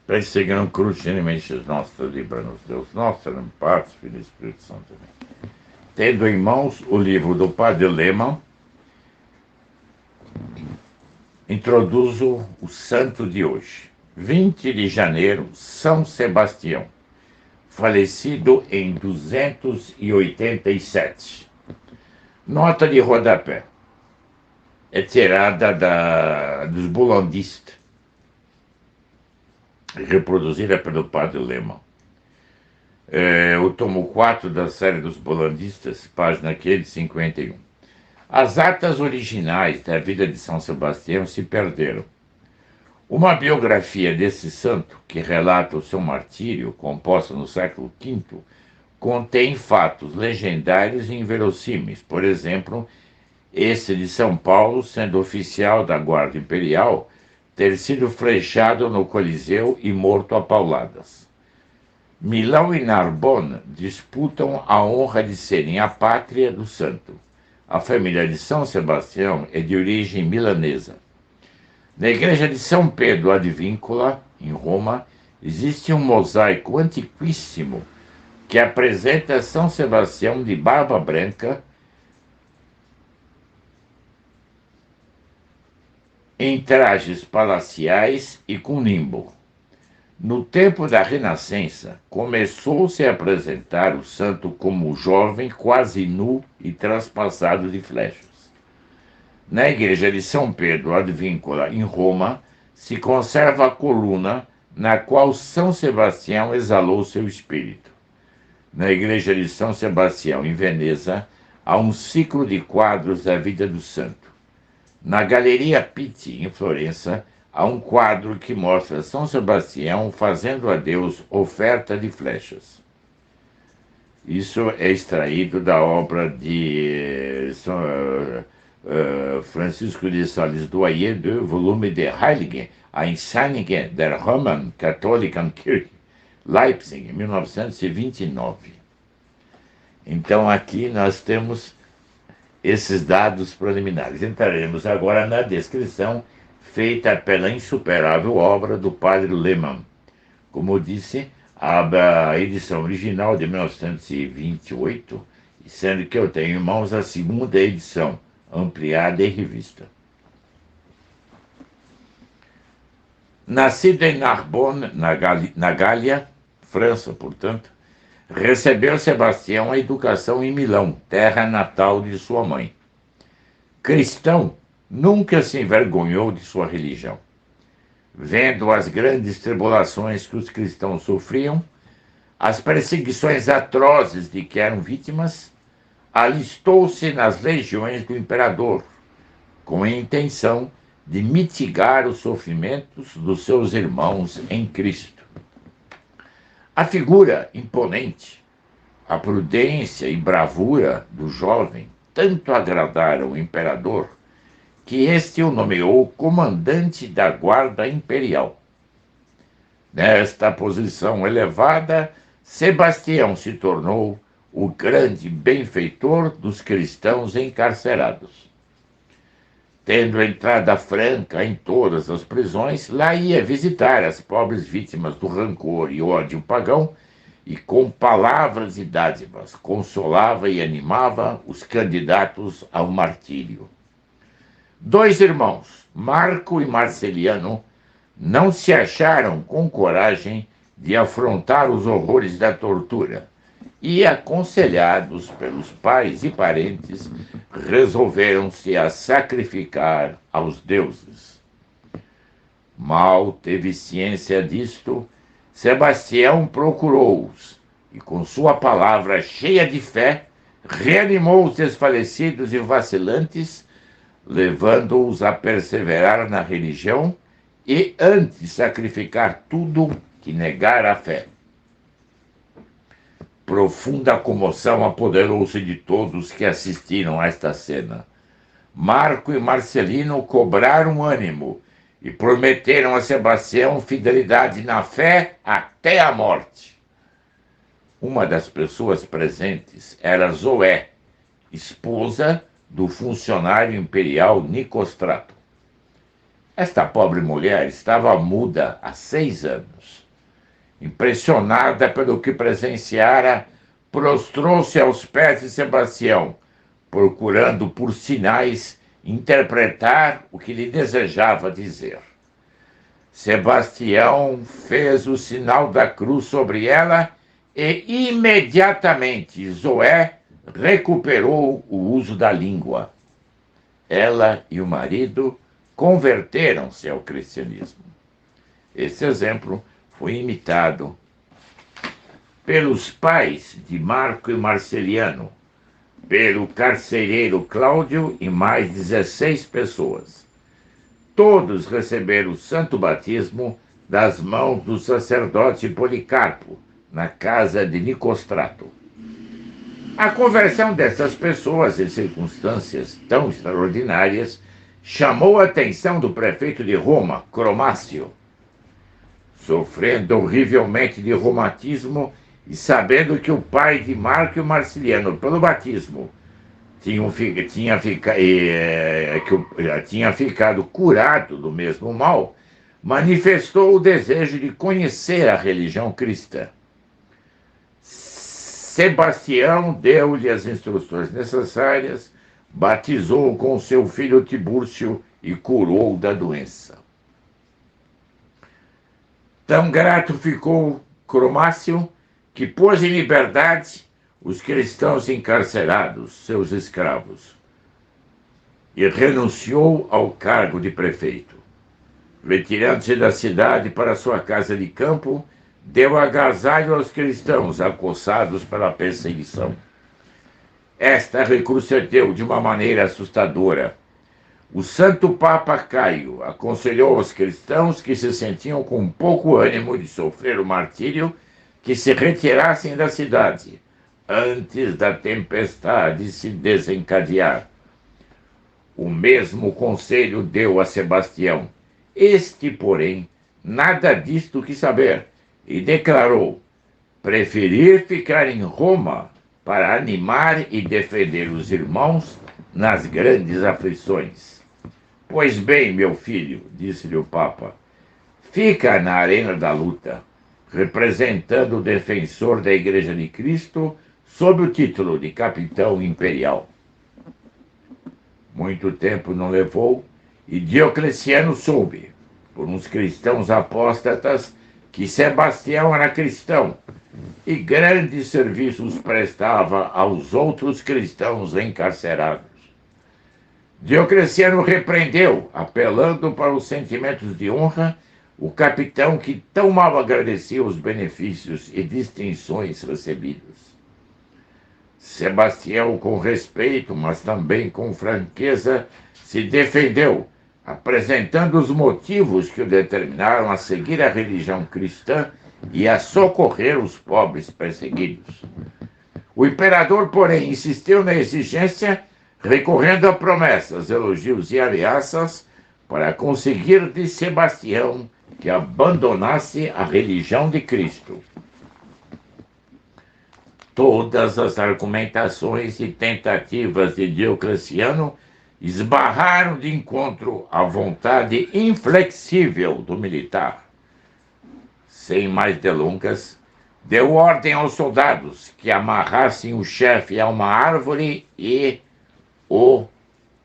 Perseguiram crucialmente os nossos, livra-nos Deus nosso, em paz, Filho e Espírito Santo. Tendo em mãos o livro do Padre Lehmann, introduzo o santo de hoje. 20 de janeiro, São Sebastião, falecido em 287. Nota de rodapé. É tirada dos Boulandistes, reproduzida pelo Padre Lehmann. O tomo 4 da série dos Boulandistas, página 551. As atas originais da vida de São Sebastião se perderam. Uma biografia desse santo, que relata o seu martírio, composta no século V, contém fatos legendários e inverossímeis. Por exemplo, esse de São Paulo, sendo oficial da Guarda Imperial, ter sido flechado no Coliseu e morto a pauladas. Milão e Narbonne disputam a honra de serem a pátria do santo. A família de São Sebastião é de origem milanesa. Na igreja de São Pedro ad Vincula, em Roma, existe um mosaico antiquíssimo que apresenta São Sebastião de barba branca, em trajes palaciais e com nimbo. No tempo da Renascença, começou-se a apresentar o santo como jovem, quase nu e traspassado de flechas. Na igreja de São Pedro ad Vincula, em Roma, se conserva a coluna na qual São Sebastião exalou seu espírito. Na igreja de São Sebastião, em Veneza, há um ciclo de quadros da vida do santo. Na Galeria Pitti, em Florença, há um quadro que mostra São Sebastião fazendo a Deus oferta de flechas. Isso é extraído da obra de Francisco de Sales Doyer, do volume de Heiligen, Einseinigen der Roman Katholischen Kirche, Leipzig, em 1929. Então aqui nós temos esses dados preliminares. Entraremos agora na descrição feita pela insuperável obra do Padre Lehmann. Como disse, a edição original de 1928, sendo que eu tenho em mãos a segunda edição, ampliada e revista. Nascido em Narbonne, na Gália, França, portanto, recebeu Sebastião a educação em Milão, terra natal de sua mãe. Cristão, nunca se envergonhou de sua religião. Vendo as grandes tribulações que os cristãos sofriam, as perseguições atrozes de que eram vítimas, alistou-se nas legiões do imperador, com a intenção de mitigar os sofrimentos dos seus irmãos em Cristo. A figura imponente, a prudência e bravura do jovem tanto agradaram o imperador que este o nomeou comandante da Guarda Imperial. Nesta posição elevada, Sebastião se tornou o grande benfeitor dos cristãos encarcerados. Tendo entrada franca em todas as prisões, lá ia visitar as pobres vítimas do rancor e ódio pagão e, com palavras e dádivas, consolava e animava os candidatos ao martírio. 2 irmãos, Marco e Marceliano, não se acharam com coragem de afrontar os horrores da tortura e, aconselhados pelos pais e parentes, resolveram-se a sacrificar aos deuses. Mal teve ciência disto, Sebastião procurou-os e, com sua palavra cheia de fé, reanimou os desfalecidos e vacilantes, levando-os a perseverar na religião e antes sacrificar tudo que negar a fé. Profunda comoção apoderou-se de todos que assistiram a esta cena. Marco e Marcelino cobraram ânimo e prometeram a Sebastião fidelidade na fé até a morte. Uma das pessoas presentes era Zoé, esposa do funcionário imperial Nicostrato. Esta pobre mulher estava muda há 6 anos. Impressionada pelo que presenciara, prostrou-se aos pés de Sebastião, procurando por sinais interpretar o que lhe desejava dizer. Sebastião fez o sinal da cruz sobre ela e imediatamente Zoé recuperou o uso da língua. Ela e o marido converteram-se ao cristianismo. Esse exemplo foi imitado pelos pais de Marco e Marceliano, pelo carcereiro Cláudio e mais 16 pessoas. Todos receberam o santo batismo das mãos do sacerdote Policarpo, na casa de Nicostrato. A conversão dessas pessoas em circunstâncias tão extraordinárias chamou a atenção do prefeito de Roma, Cromácio. Sofrendo horrivelmente de reumatismo e sabendo que o pai de Marco e Marciliano, pelo batismo, tinha ficado curado do mesmo mal, manifestou o desejo de conhecer a religião cristã. Sebastião deu-lhe as instruções necessárias, batizou-o com seu filho Tibúrcio e curou da doença. Tão grato ficou Cromácio que pôs em liberdade os cristãos encarcerados, seus escravos, e renunciou ao cargo de prefeito. Retirando-se da cidade para sua casa de campo, deu agasalho aos cristãos acossados pela perseguição. Esta retrocedeu de uma maneira assustadora. O Santo Papa Caio aconselhou aos cristãos que se sentiam com pouco ânimo de sofrer o martírio que se retirassem da cidade, antes da tempestade se desencadear. O mesmo conselho deu a Sebastião. Este, porém, nada disto quis saber, e declarou preferir ficar em Roma para animar e defender os irmãos nas grandes aflições. Pois bem, meu filho, disse-lhe o Papa, fica na arena da luta, representando o defensor da Igreja de Cristo sob o título de capitão imperial. Muito tempo não levou e Diocleciano soube, por uns cristãos apóstatas, que Sebastião era cristão e grandes serviços prestava aos outros cristãos encarcerados. Diocleciano repreendeu, apelando para os sentimentos de honra, o capitão que tão mal agradecia os benefícios e distinções recebidos. Sebastião, com respeito, mas também com franqueza, se defendeu, apresentando os motivos que o determinaram a seguir a religião cristã e a socorrer os pobres perseguidos. O imperador, porém, insistiu na exigência, recorrendo a promessas, elogios e ameaças para conseguir de Sebastião que abandonasse a religião de Cristo. Todas as argumentações e tentativas de Diocleciano esbarraram de encontro à vontade inflexível do militar. Sem mais delongas, deu ordem aos soldados que amarrassem o chefe a uma árvore e o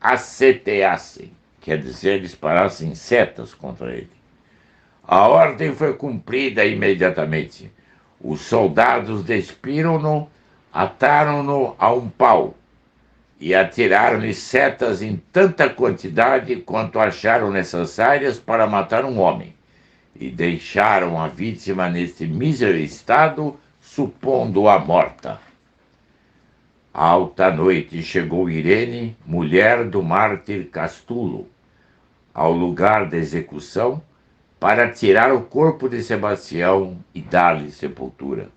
aceteassem, quer dizer, disparassem setas contra ele. A ordem foi cumprida imediatamente. Os soldados despiram-no, ataram-no a um pau e atiraram-lhe setas em tanta quantidade quanto acharam necessárias para matar um homem, e deixaram a vítima nesse mísero estado, supondo-a morta. À alta noite chegou Irene, mulher do mártir Castulo, ao lugar da execução, para tirar o corpo de Sebastião e dar-lhe sepultura.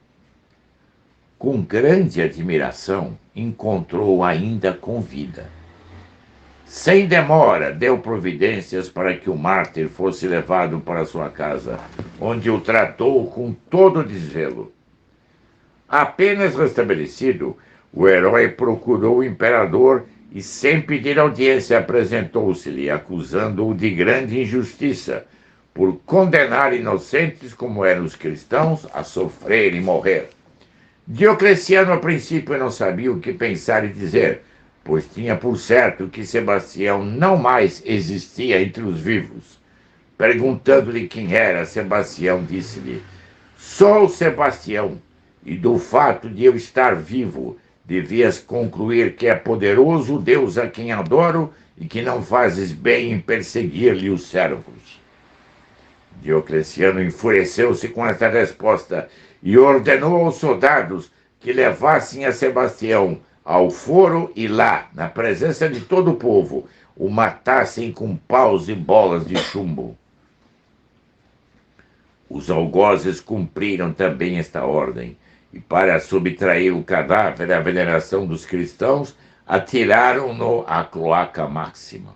Com grande admiração, encontrou-o ainda com vida. Sem demora, deu providências para que o mártir fosse levado para sua casa, onde o tratou com todo desvelo. Apenas restabelecido, o herói procurou o imperador e, sem pedir audiência, apresentou-se-lhe, acusando-o de grande injustiça, por condenar inocentes, como eram os cristãos, a sofrer e morrer. Diocleciano, a princípio, não sabia o que pensar e dizer, pois tinha por certo que Sebastião não mais existia entre os vivos. Perguntando-lhe quem era, Sebastião disse-lhe: sou Sebastião, e do fato de eu estar vivo, devias concluir que é poderoso Deus a quem adoro e que não fazes bem em perseguir-lhe os servos. Diocleciano enfureceu-se com esta resposta e ordenou aos soldados que levassem a Sebastião ao foro e lá, na presença de todo o povo, o matassem com paus e bolas de chumbo. Os algozes cumpriram também esta ordem, e para subtrair o cadáver à veneração dos cristãos, atiraram-no à cloaca máxima.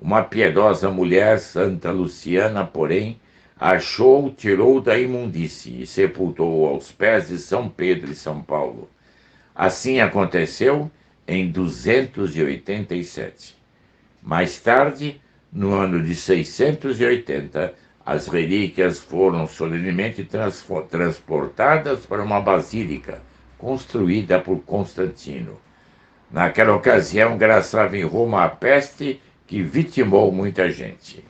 Uma piedosa mulher, Santa Luciana, porém, achou, tirou da imundície e sepultou aos pés de São Pedro e São Paulo. Assim aconteceu em 287. Mais tarde, no ano de 680, as relíquias foram solenemente transportadas para uma basílica construída por Constantino. Naquela ocasião, graçava em Roma a peste que vitimou muita gente.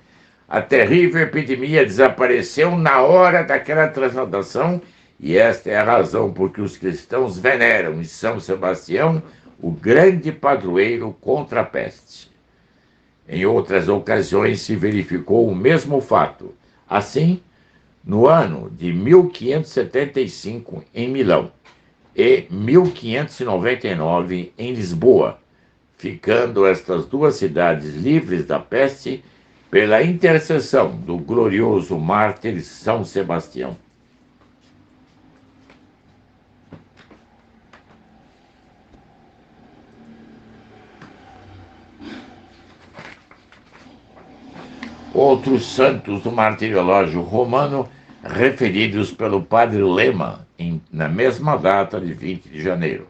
A terrível epidemia desapareceu na hora daquela transladação, e esta é a razão por que os cristãos veneram em São Sebastião o grande padroeiro contra a peste. Em outras ocasiões se verificou o mesmo fato. Assim, no ano de 1575, em Milão, e 1599, em Lisboa, ficando estas duas cidades livres da peste pela intercessão do glorioso mártir São Sebastião. Outros santos do martiriológio romano, referidos pelo padre Lema, na mesma data de 20 de janeiro.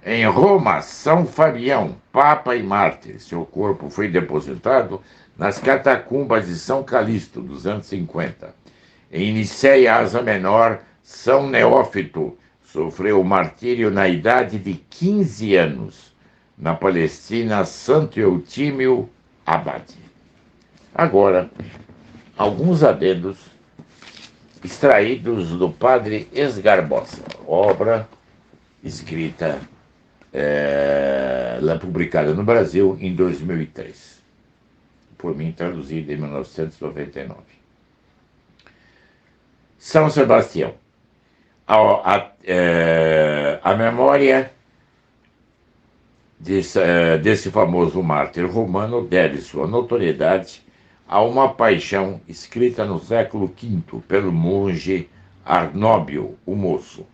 Em Roma, São Fabião, papa e mártir. Seu corpo foi depositado nas catacumbas de São Calixto, dos anos 50. Em Niceia, Ásia Menor, São Neófito sofreu o martírio na idade de 15 anos. Na Palestina, Santo Eutímio Abade. Agora, alguns adendos extraídos do padre Esgarbosa, obra escrita, publicada no Brasil em 2003, por mim traduzida em 1999. São Sebastião. A memória desse famoso mártir romano deve sua notoriedade a uma paixão escrita no século V pelo monge Arnóbio, o Moço.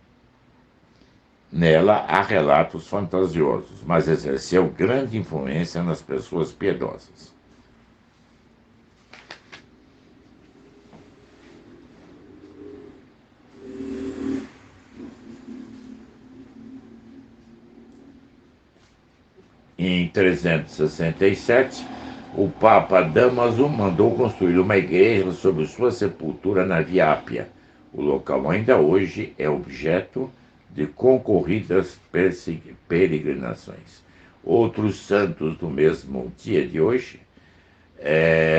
Nela há relatos fantasiosos, mas exerceu grande influência nas pessoas piedosas. Em 367, o Papa Dámaso mandou construir uma igreja sobre sua sepultura na Via Ápia. O local ainda hoje é objeto de concorridas peregrinações. Outros santos do mesmo dia de hoje,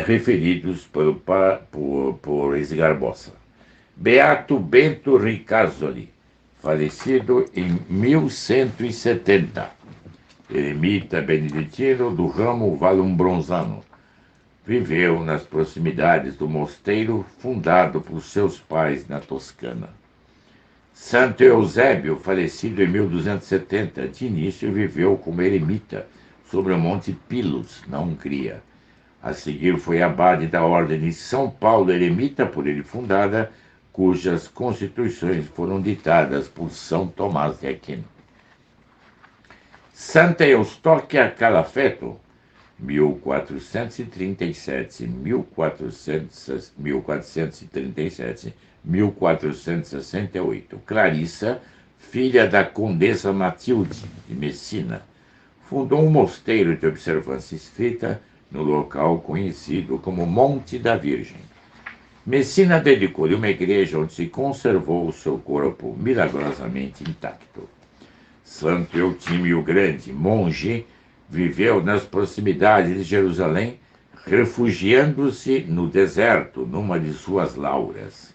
referidos por Esgarbosa. Beato Bento Ricasoli, falecido em 1170. Eremita beneditino do ramo Vallombronzano. Viveu nas proximidades do mosteiro fundado por seus pais na Toscana. Santo Eusébio, falecido em 1270, de início viveu como eremita sobre o Monte Pilos, na Hungria. A seguir foi abade da Ordem de São Paulo Eremita, por ele fundada, cujas constituições foram ditadas por São Tomás de Aquino. Santa Eustóquia Calafeto, 1468, Clarissa, filha da Condessa Matilde, de Messina, fundou um mosteiro de observância estrita no local conhecido como Monte da Virgem. Messina dedicou-lhe uma igreja onde se conservou o seu corpo milagrosamente intacto. Santo Eutímio Grande, monge, viveu nas proximidades de Jerusalém, refugiando-se no deserto, numa de suas lauras.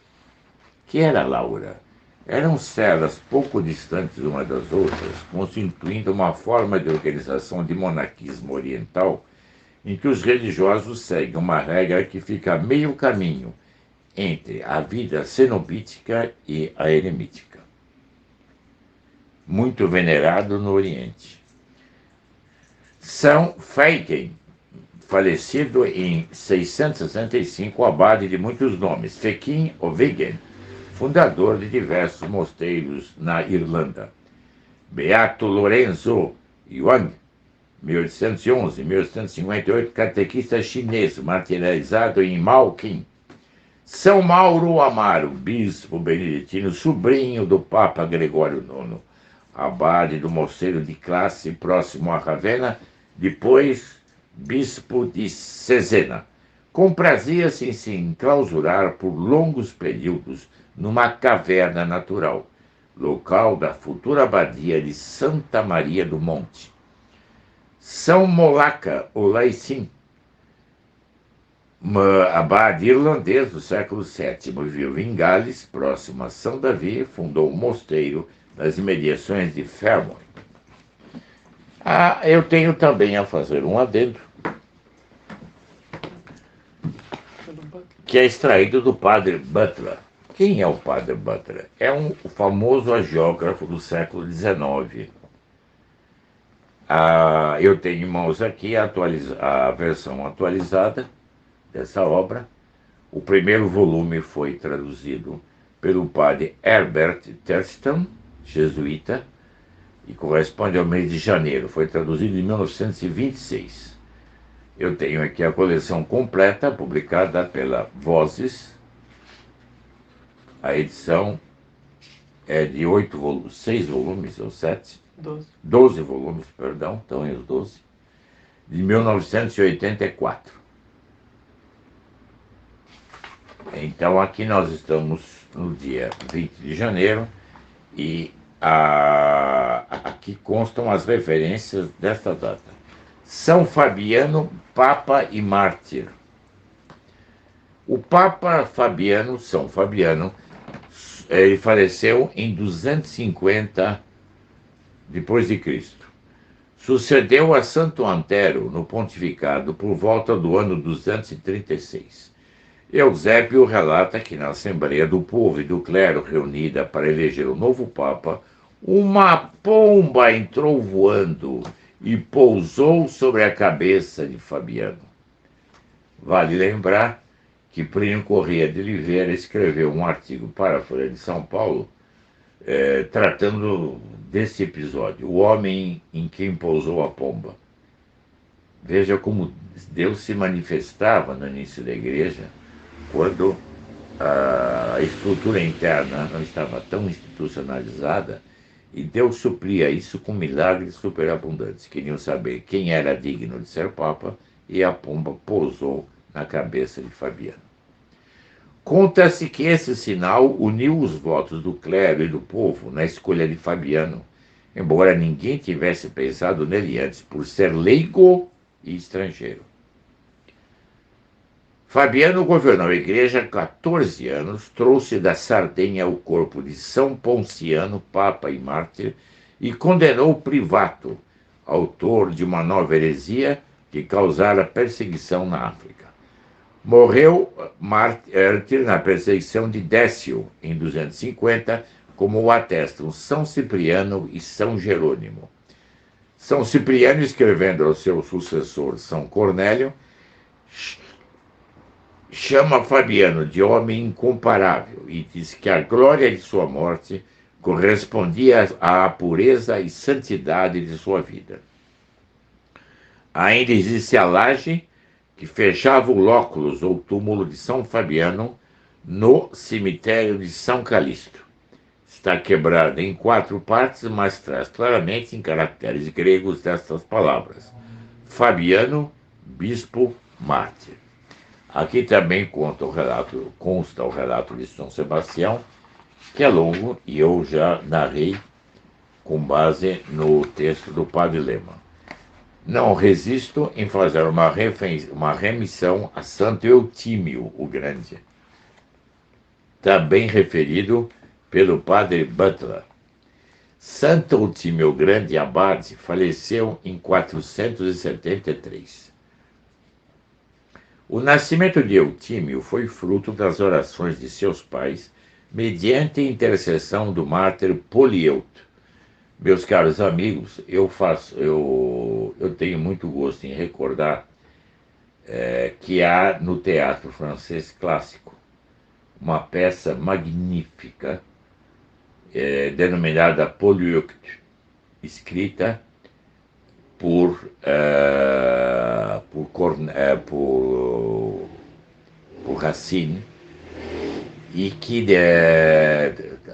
Que era Laura? Eram celas pouco distantes uma das outras, constituindo uma forma de organização de monaquismo oriental, em que os religiosos seguem uma regra que fica a meio caminho entre a vida cenobítica e a eremítica. Muito venerado no Oriente. São Feigen, falecido em 665, abade de muitos nomes, Fequim ou Vigen, fundador de diversos mosteiros na Irlanda. Beato Lorenzo Yuan, 1811-1858, catequista chinês, martirizado em Maoqing. São Mauro Amaro, bispo beneditino, sobrinho do Papa Gregório IX, abade do mosteiro de Classe, próximo a Ravenna, depois bispo de Cesena. Comprazia-se em se enclausurar por longos períodos numa caverna natural, local da futura abadia de Santa Maria do Monte. São Molaca, ou Laicim, abade irlandês do século VII, viveu em Gales, próximo a São Davi, e fundou um mosteiro nas imediações de Fermoy. Eu tenho também a fazer um adendo, que é extraído do padre Butler. Quem é o padre Butler? É o famoso agiógrafo do século XIX. Eu tenho em mãos aqui a versão atualizada dessa obra. O primeiro volume foi traduzido pelo padre Herbert Thurston, jesuíta, e corresponde ao mês de janeiro. Foi traduzido em 1926. Eu tenho aqui a coleção completa, publicada pela Vozes. A edição é de 6 volumes, ou 7? 12 volumes, perdão, estão aí os 12, de 1984. Então, aqui nós estamos no dia 20 de janeiro e aqui constam as referências desta data. São Fabiano, Papa e Mártir. O Papa Fabiano, São Fabiano, ele faleceu em 250 depois de Cristo. Sucedeu a Santo Antero no pontificado por volta do ano 236. Eusébio relata que na Assembleia do Povo e do Clero reunida para eleger o novo Papa, uma pomba entrou voando e pousou sobre a cabeça de Fabiano. Vale lembrar que Plínio Corrêa de Oliveira escreveu um artigo para a Folha de São Paulo tratando desse episódio, o homem em quem pousou a pomba. Veja como Deus se manifestava no início da igreja, quando a estrutura interna não estava tão institucionalizada, e Deus supria isso com milagres superabundantes. Queriam saber quem era digno de ser Papa, e a pomba pousou na cabeça de Fabiano. Conta-se que esse sinal uniu os votos do clero e do povo na escolha de Fabiano, embora ninguém tivesse pensado nele antes, por ser leigo e estrangeiro. Fabiano governou a igreja há 14 anos, trouxe da Sardenha o corpo de São Ponciano, Papa e Mártir, e condenou Privato, autor de uma nova heresia que causara perseguição na África. Morreu mártir na perseguição de Décio, em 250, como o atestam São Cipriano e São Jerônimo. São Cipriano, escrevendo ao seu sucessor São Cornélio, chama Fabiano de homem incomparável e diz que a glória de sua morte correspondia à pureza e santidade de sua vida. Ainda existe a laje que fechava o lóculos ou túmulo de São Fabiano no cemitério de São Calixto. está quebrada em 4 partes, mas traz claramente em caracteres gregos destas palavras: Fabiano, bispo, mártir. Aqui também consta o relato de São Sebastião, que é longo e eu já narrei com base no texto do Padre Lema. Não resisto em fazer uma remissão a Santo Eutímio, o Grande, também referido pelo Padre Butler. Santo Eutímio Grande Abade faleceu em 473. O nascimento de Eutímio foi fruto das orações de seus pais, mediante a intercessão do mártir Polieuto. Meus caros amigos, eu tenho muito gosto em recordar que há no teatro francês clássico uma peça magnífica denominada Polieucte, escrita por Racine, e que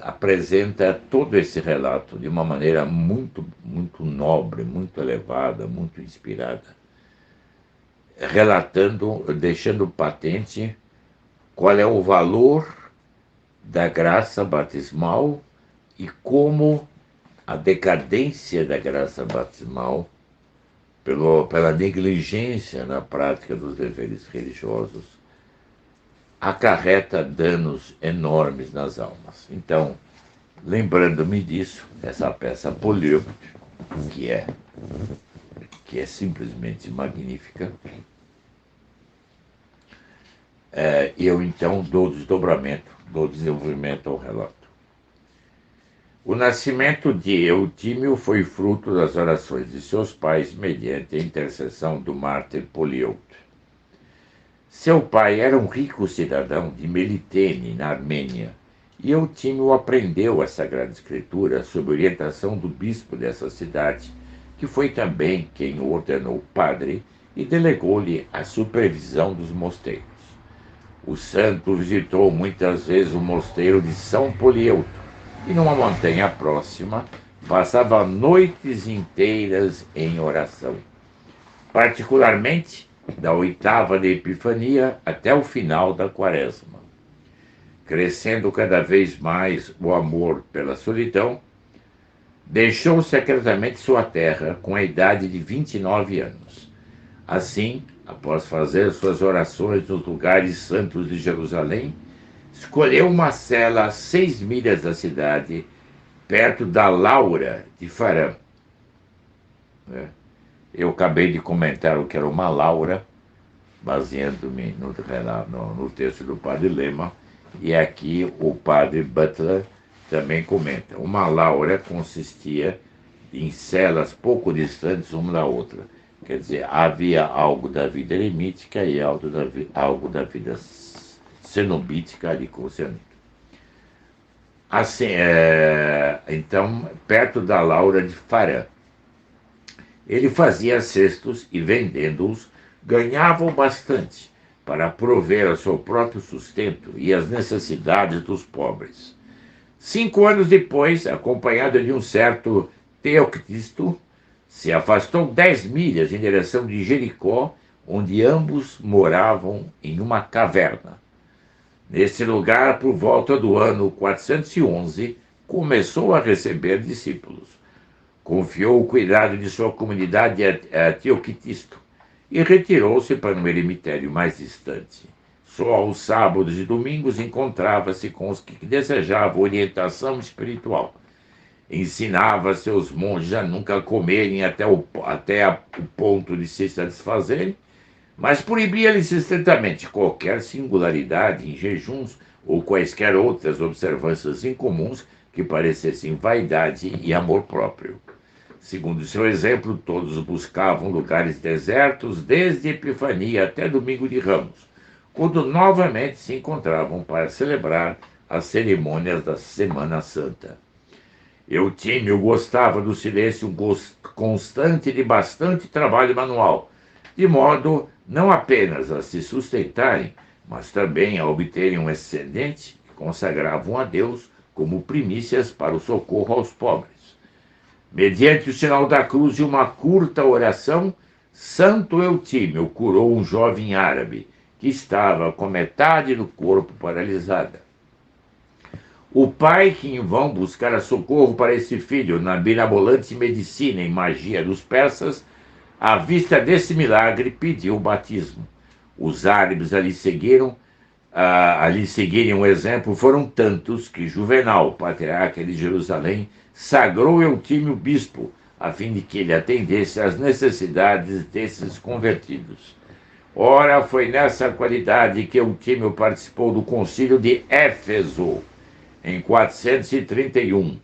apresenta todo esse relato de uma maneira muito, muito nobre, muito elevada, muito inspirada, deixando patente qual é o valor da graça batismal e como a decadência da graça batismal, pela negligência na prática dos deveres religiosos, acarreta danos enormes nas almas. Então, lembrando-me disso, essa peça Polieucte, que é simplesmente magnífica, eu então dou desdobramento, dou desenvolvimento ao relato. O nascimento de Eutímio foi fruto das orações de seus pais mediante a intercessão do mártir Polieucte. Seu pai era um rico cidadão de Melitene, na Armênia, e Eutímio aprendeu a Sagrada Escritura sob orientação do bispo dessa cidade, que foi também quem o ordenou padre e delegou-lhe a supervisão dos mosteiros. O santo visitou muitas vezes o mosteiro de São Polieuto e, numa montanha próxima, passava noites inteiras em oração. Particularmente, da 8ª de Epifania até o final da Quaresma. Crescendo cada vez mais o amor pela solidão, deixou secretamente sua terra com a idade de 29 anos. Assim, após fazer suas orações nos lugares santos de Jerusalém, escolheu uma cela a 6 milhas da cidade, perto da Laura de Farã. Eu acabei de comentar o que era uma Laura, baseando-me no texto do Padre Lema, e aqui o Padre Butler também comenta. Uma Laura consistia em celas pouco distantes uma da outra. Quer dizer, havia algo da vida eremítica e algo da vida cenobítica ali concentrado. Assim, então, perto da Laura de Farã. Ele fazia cestos e, vendendo-os, ganhava bastante para prover ao seu próprio sustento e às necessidades dos pobres. 5 anos depois, acompanhado de um certo Teoctisto, se afastou 10 milhas em direção de Jericó, onde ambos moravam em uma caverna. Nesse lugar, por volta do ano 411, começou a receber discípulos. Confiou o cuidado de sua comunidade a Teoctisto e retirou-se para um eremitério mais distante. Só aos sábados e domingos encontrava-se com os que desejavam orientação espiritual. Ensinava seus monges a nunca comerem até o ponto de se satisfazerem, mas proibia-lhes estritamente qualquer singularidade em jejuns ou quaisquer outras observâncias incomuns que parecessem vaidade e amor próprio. Segundo seu exemplo, todos buscavam lugares desertos desde Epifania até Domingo de Ramos, quando novamente se encontravam para celebrar as cerimônias da Semana Santa. Eutímio gostava do silêncio constante de bastante trabalho manual, de modo não apenas a se sustentarem, mas também a obterem um excedente que consagravam a Deus como primícias para o socorro aos pobres. Mediante o sinal da cruz e uma curta oração, Santo Eutímio curou um jovem árabe que estava com metade do corpo paralisada. O pai, que em vão buscara socorro para esse filho na mirabolante medicina e magia dos persas, à vista desse milagre, pediu o batismo. Os árabes ali seguirem o exemplo foram tantos que Juvenal, patriarca de Jerusalém, sagrou Eutímio bispo, a fim de que ele atendesse às necessidades desses convertidos. Ora, foi nessa qualidade que Eutímio participou do concílio de Éfeso, em 431.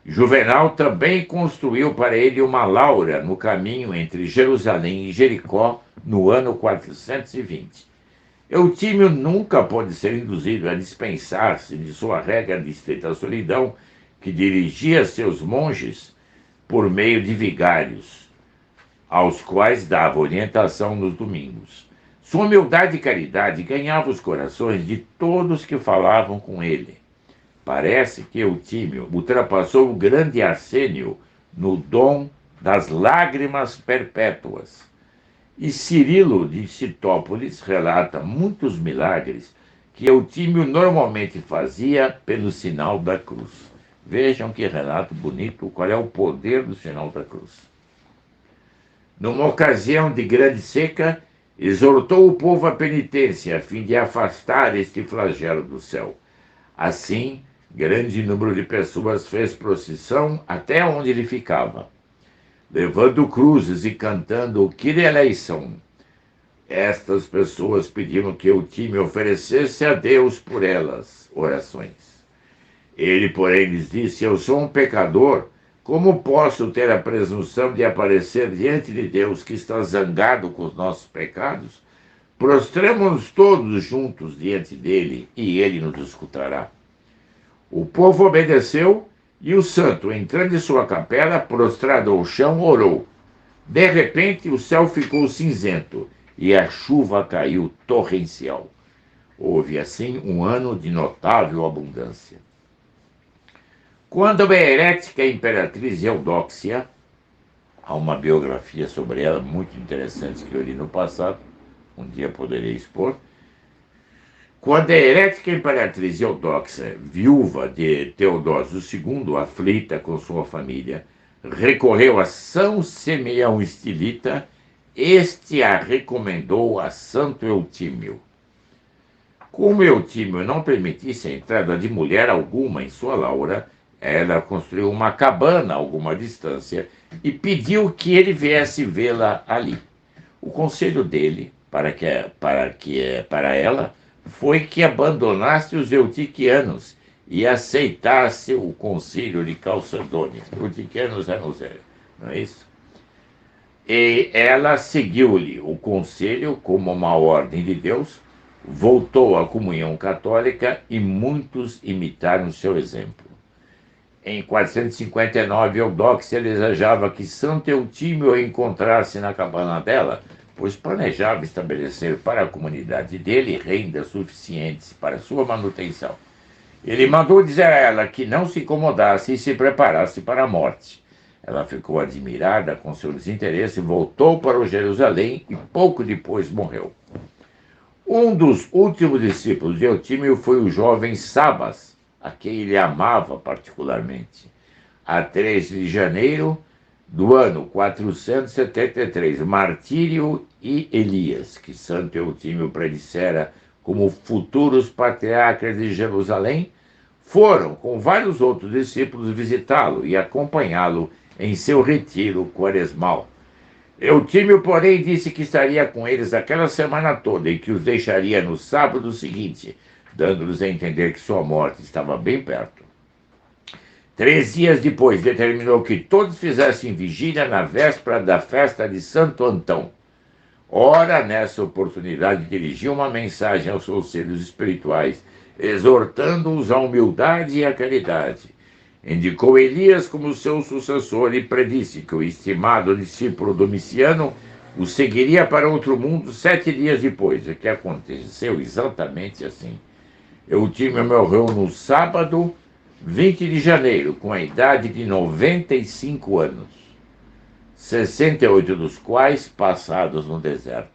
Juvenal também construiu para ele uma laura no caminho entre Jerusalém e Jericó, no ano 420. Eutímio nunca pode ser induzido a dispensar-se de sua regra de estrita solidão, que dirigia seus monges por meio de vigários, aos quais dava orientação nos domingos. Sua humildade e caridade ganhava os corações de todos que falavam com ele. Parece que Eutímio ultrapassou o grande Arsênio no dom das lágrimas perpétuas. E Cirilo de Citópolis relata muitos milagres que Eutímio normalmente fazia pelo sinal da cruz. Vejam que relato bonito, qual é o poder do sinal da cruz. Numa ocasião de grande seca, exortou o povo à penitência, a fim de afastar este flagelo do céu. Assim, grande número de pessoas fez procissão até onde ele ficava, levando cruzes e cantando o Kyrie eleison. Estas pessoas pediram que Eutímio oferecesse a Deus por elas orações. Ele, porém, lhes disse: eu sou um pecador, como posso ter a presunção de aparecer diante de Deus que está zangado com os nossos pecados? Prostremo-nos todos juntos diante dele e ele nos escutará. O povo obedeceu e o santo, entrando em sua capela, prostrado ao chão, orou. De repente, o céu ficou cinzento e a chuva caiu torrencial. Houve, assim, um ano de notável abundância. Quando a herética imperatriz Eudóxia, há uma biografia sobre ela muito interessante que eu li no passado, um dia poderei expor. Quando a herética imperatriz Eudóxia, viúva de Teodósio II, aflita com sua família, recorreu a São Simeão Estilita, este a recomendou a Santo Eutímio. Como Eutímio não permitisse a entrada de mulher alguma em sua laura, ela construiu uma cabana a alguma distância e pediu que ele viesse vê-la ali. O conselho dele para ela foi que abandonasse os eutiquianos e aceitasse o concílio de Calcedônia. Os eutiquianos eram zero, não é isso? E ela seguiu-lhe o conselho como uma ordem de Deus, voltou à comunhão católica e muitos imitaram seu exemplo. Em 459, Eudóxia desejava que Santo Eutímio encontrasse na cabana dela, pois planejava estabelecer para a comunidade dele rendas suficientes para sua manutenção. Ele mandou dizer a ela que não se incomodasse e se preparasse para a morte. Ela ficou admirada com seu desinteresse, voltou para o Jerusalém e pouco depois morreu. Um dos últimos discípulos de Eutímio foi o jovem Sabas, a quem ele amava particularmente. A 3 de janeiro do ano 473, Martírio e Elias, que Santo Eutímio predissera como futuros patriarcas de Jerusalém, foram com vários outros discípulos visitá-lo e acompanhá-lo em seu retiro quaresmal. Eutímio, porém, disse que estaria com eles aquela semana toda e que os deixaria no sábado seguinte, dando-lhes a entender que sua morte estava bem perto. 3 dias depois, determinou que todos fizessem vigília na véspera da festa de Santo Antão. Ora, nessa oportunidade, dirigiu uma mensagem aos conselhos espirituais, exortando-os à humildade e à caridade. Indicou Elias como seu sucessor e predisse que o estimado discípulo Domiciano o seguiria para outro mundo 7 dias depois, o que aconteceu exatamente assim. Eutímio morreu no sábado, 20 de janeiro, com a idade de 95 anos, 68 dos quais passados no deserto.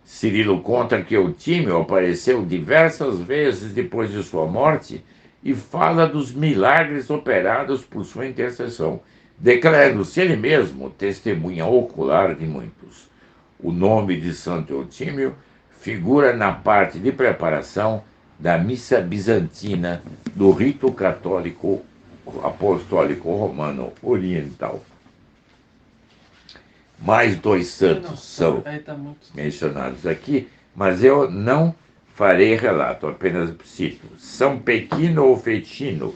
Cirilo conta que Eutímio apareceu diversas vezes depois de sua morte e fala dos milagres operados por sua intercessão, declarando-se ele mesmo testemunha ocular de muitos. O nome de Santo Eutímio figura na parte de preparação da missa bizantina do rito católico apostólico romano oriental. Mais dois santos são mencionados aqui, mas eu não farei relato, apenas cito. São Pequino ou Fetino,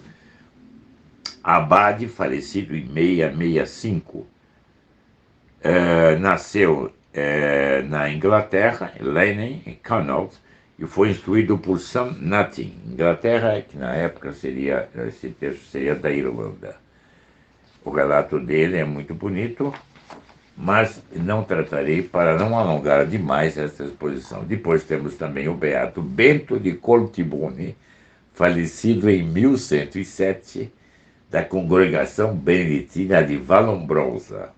abade falecido em 665, nasceu na Inglaterra, em Leiden, em Connaught, e foi instruído por Sam Nutting, Inglaterra, que na época esse texto seria da Irlanda. O relato dele é muito bonito, mas não tratarei para não alongar demais essa exposição. Depois temos também o beato Bento de Coltibone, falecido em 1107, da congregação beneditina de Vallombrosa,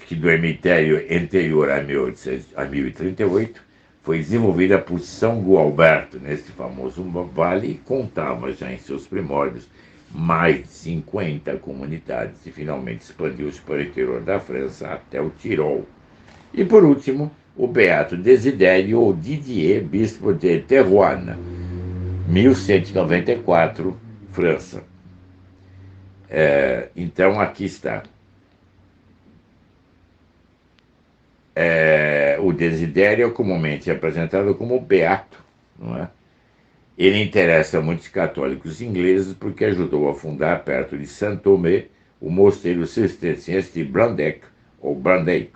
que do cemitério anterior a 1038 foi desenvolvida por São Gualberto, nesse famoso vale, e contava já em seus primórdios mais de 50 comunidades e finalmente expandiu-se para o interior da França até o Tirol. E por último, o beato Desidério ou Didier, bispo de Terouanne, 1194, França. Então aqui está. O Desidério é comumente apresentado como beato, não é? Ele interessa a muitos católicos ingleses porque ajudou a fundar, perto de Saint-Thomé, o mosteiro cisterciense de Brandeck, ou Brandeik,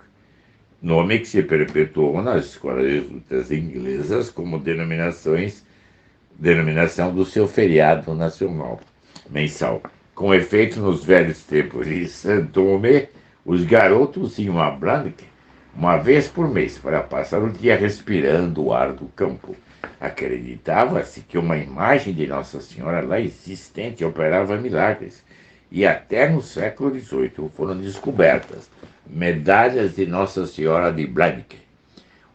nome que se perpetuou nas escolas jesuítas inglesas como denominação do seu feriado nacional mensal. Com efeito, nos velhos tempos de Saint-Thomé, os garotos iam a Brandeck uma vez por mês para passar o dia respirando o ar do campo. Acreditava-se que uma imagem de Nossa Senhora lá existente operava milagres, e até no século XVIII foram descobertas medalhas de Nossa Senhora de Brandeck.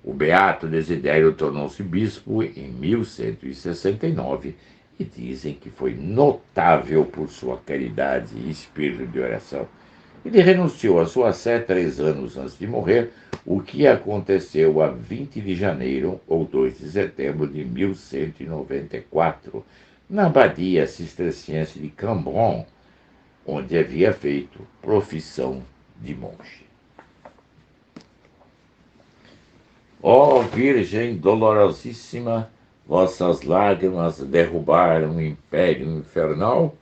O beato Desidério tornou-se bispo em 1169 e dizem que foi notável por sua caridade e espírito de oração. Ele renunciou à sua sé 3 anos antes de morrer, o que aconteceu a 20 de janeiro ou 2 de setembro de 1194, na abadia cisterciense de Cambron, onde havia feito profissão de monge. Ó Virgem dolorosíssima, vossas lágrimas derrubaram o império infernal.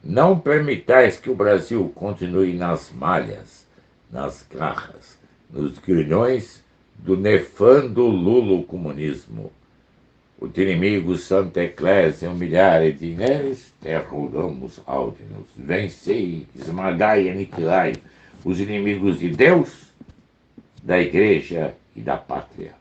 Não permitais que o Brasil continue nas malhas, nas garras, nos grilhões do nefando lulo-comunismo. Os inimigos Santa Eclésia humilhare de neles, terroramos audinos. Vencei, esmagai e aniquilai os inimigos de Deus, da Igreja e da Pátria.